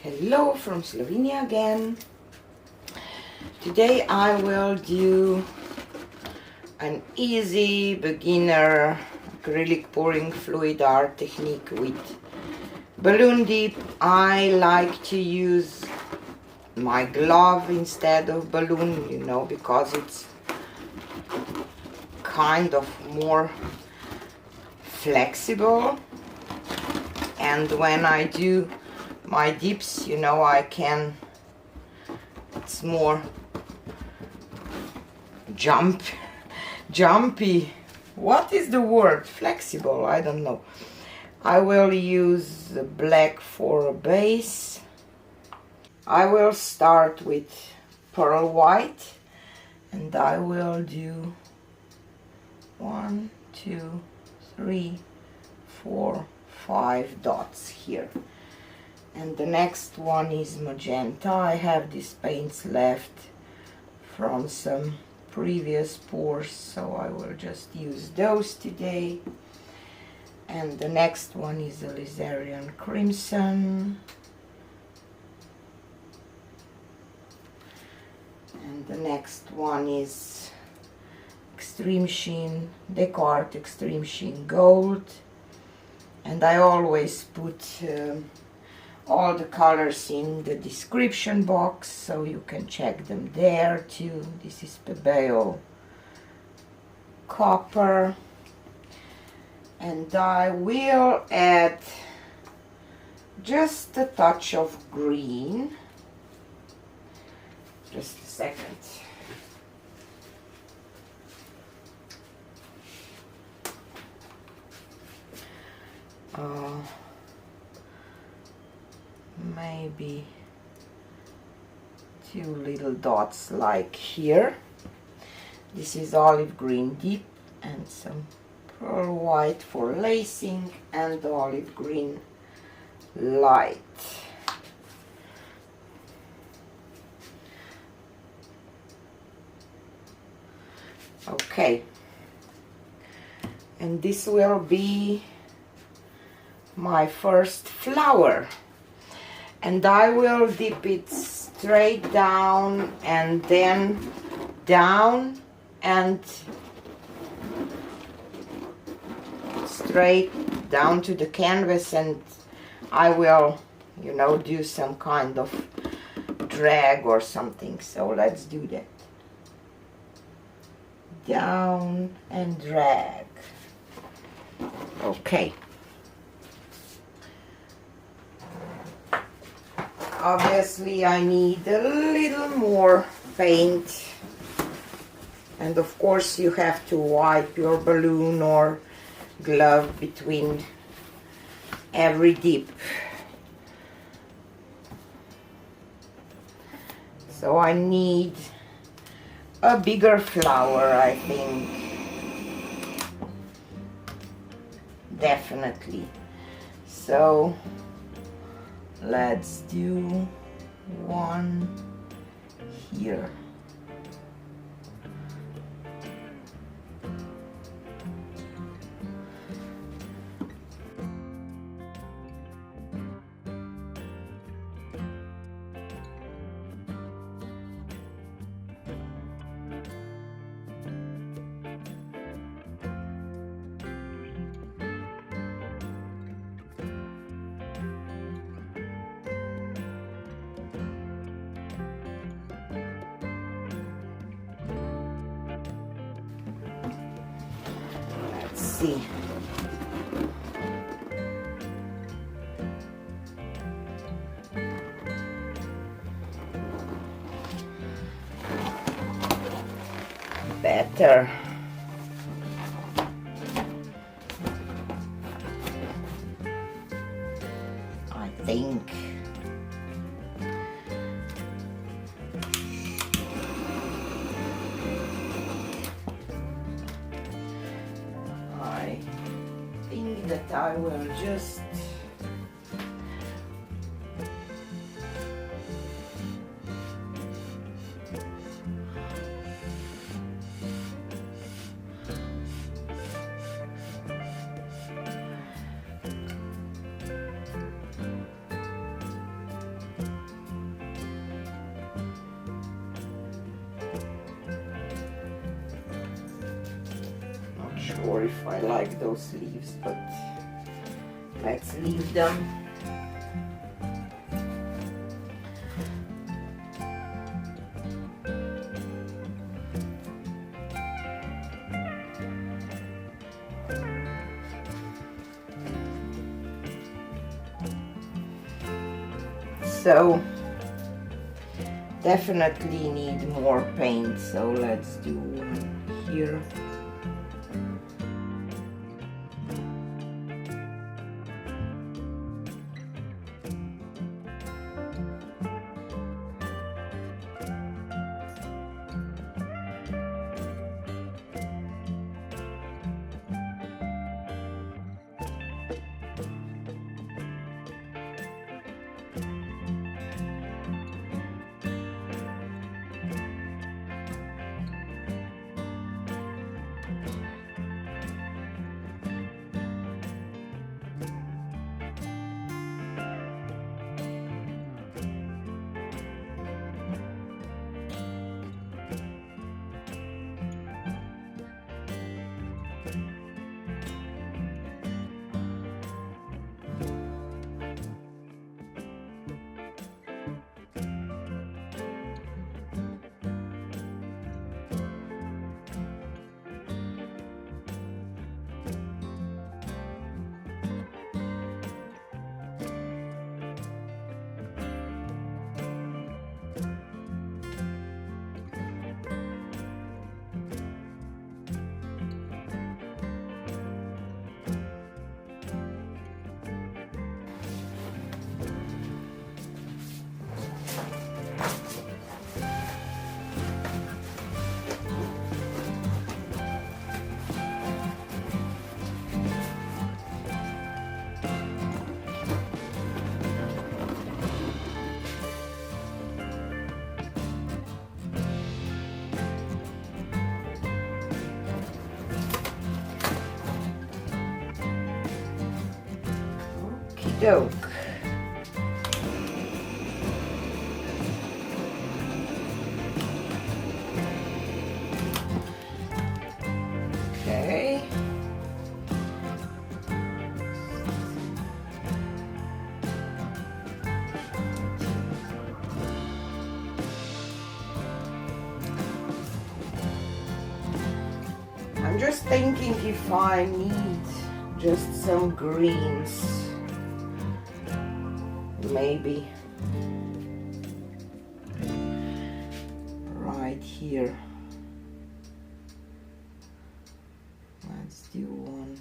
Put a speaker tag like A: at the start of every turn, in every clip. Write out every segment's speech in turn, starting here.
A: Hello from Slovenia again. Today I will do an easy beginner acrylic pouring fluid art technique with balloon dip. I like to use my glove instead of balloon, because it's kind of more flexible, and when I do my dips, it's more jumpy. What is the word? Flexible, I don't know. I will use the black for a base. I will start with pearl white, and I will do 1, 2, 3, 4, 5 dots here. And the next one is magenta. I have these paints left from some previous pours, so I will just use those today. And the next one is alizarian crimson. And the next one is extreme sheen, DecoArt Extreme Sheen Gold. And I always put all the colors in the description box, so you can check them there too. This is Pebeo copper, and I will add just a touch of green. Just a second. Maybe 2 little dots like here. This is olive green deep and some pearl white for lacing and olive green light. Okay, and this will be my first flower, and I will dip it straight down and then down and straight down to the canvas, and I will do some kind of drag or something. So let's do that. Down and drag. Okay. Obviously I need a little more paint, and of course you have to wipe your balloon or glove between every dip. So I need a bigger flower, I think. Definitely. So let's do one here. See. Better. I think. That I will just sure if I like those leaves, but let's leave them. So definitely need more paint, so let's do one here. Doke. Okay. I'm just thinking if I need just some greens. Maybe right here. Let's do one.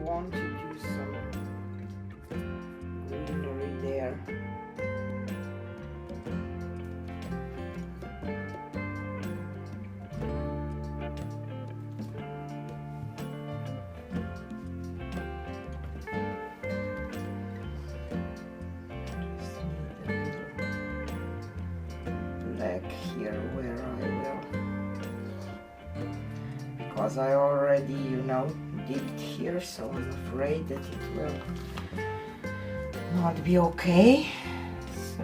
A: Want to do some greenery there. Black here where I will, because I already, dipped here, so I'm afraid that it will not be okay. So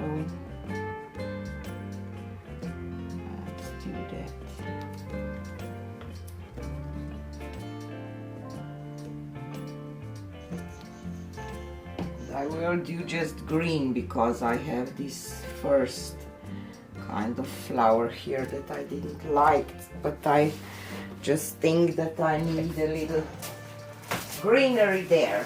A: let's do that. I will do just green because I have this first kind of flower here that I didn't like, but I just think that I need a little greenery there.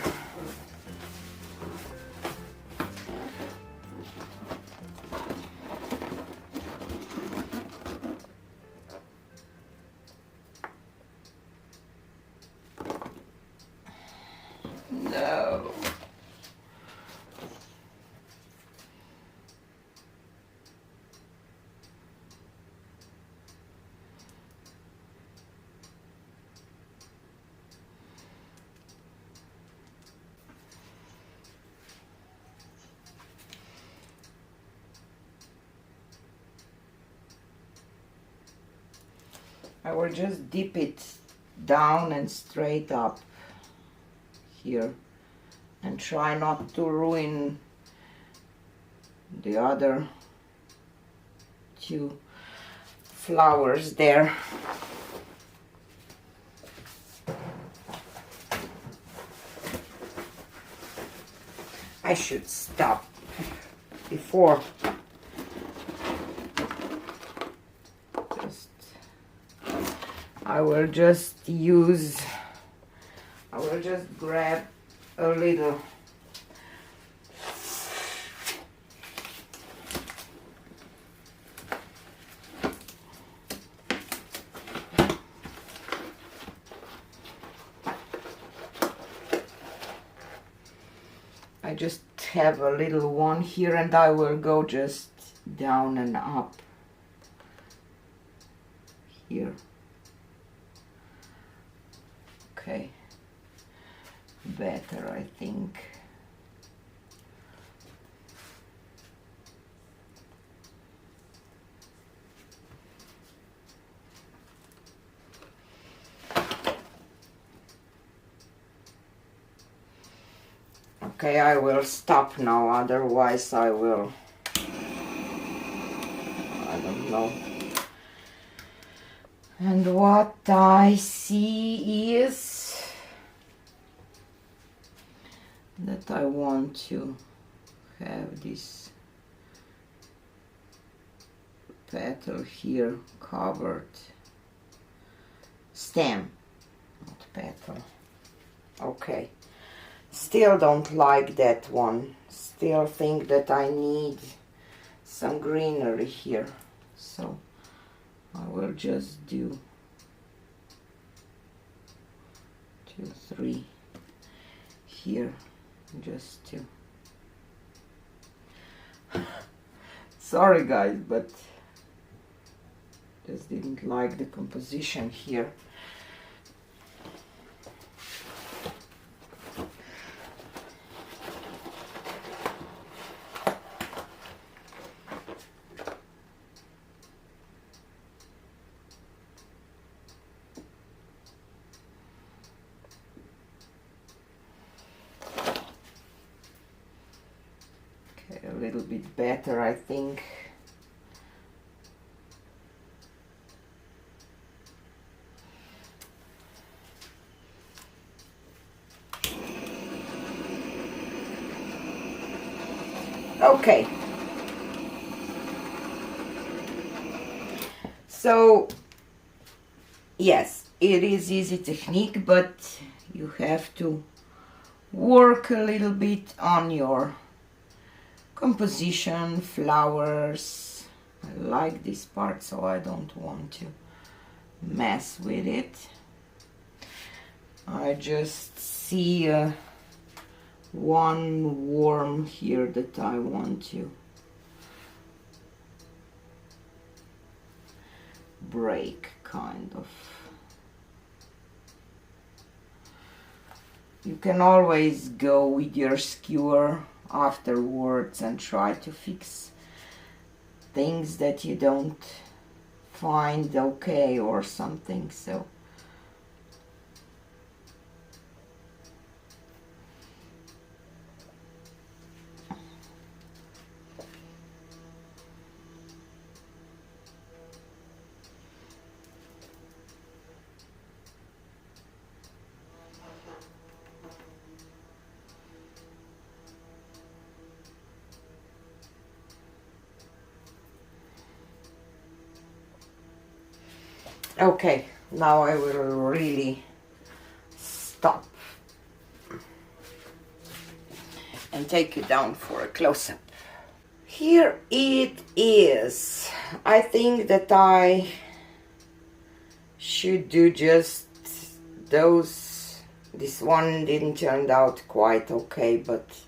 A: I will just dip it down and straight up here and try not to ruin the other two flowers there. I should stop before. I will just grab a little I just have a little one here, and I will go just down and up here. Okay, better, I think. Okay, I will stop now, otherwise I will, I don't know. And what I see is that I want to have this petal here covered. Stem, not petal. Okay. Still don't like that one. Still think that I need some greenery here. So I will just do 2, 3 here, just to. Sorry guys, but just didn't like the composition here. A little bit better, I think. Okay. So, yes, it is easy technique, but you have to work a little bit on your composition, flowers. I like this part, so I don't want to mess with it. I just see one worm here that I want to break, kind of. You can always go with your skewer afterwards and try to fix things that you don't find okay or something. So okay, now I will really stop and take you down for a close-up. Here it is. I think that I should do just those. This one didn't turn out quite okay, but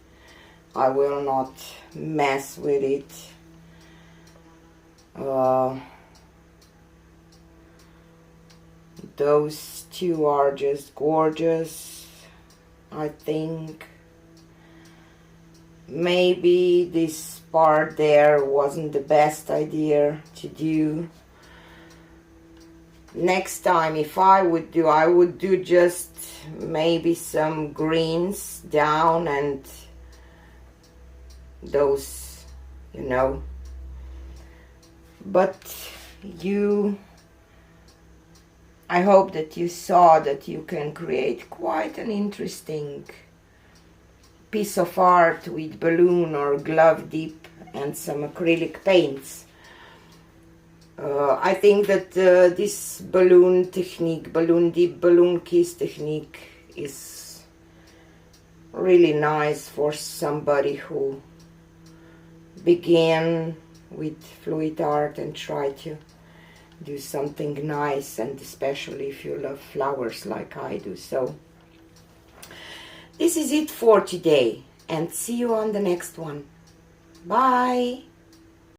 A: I will not mess with it. Those two are just gorgeous, I think. Maybe this part there wasn't the best idea to do. next time if I would do just maybe some greens down and those, you know, but I hope that you saw that you can create quite an interesting piece of art with balloon or glove dip and some acrylic paints. I think that this balloon technique, balloon dip, balloon kiss technique is really nice for somebody who began with fluid art and try to do something nice, and especially if you love flowers like I do. So this is it for today, and see you on the next one. Bye!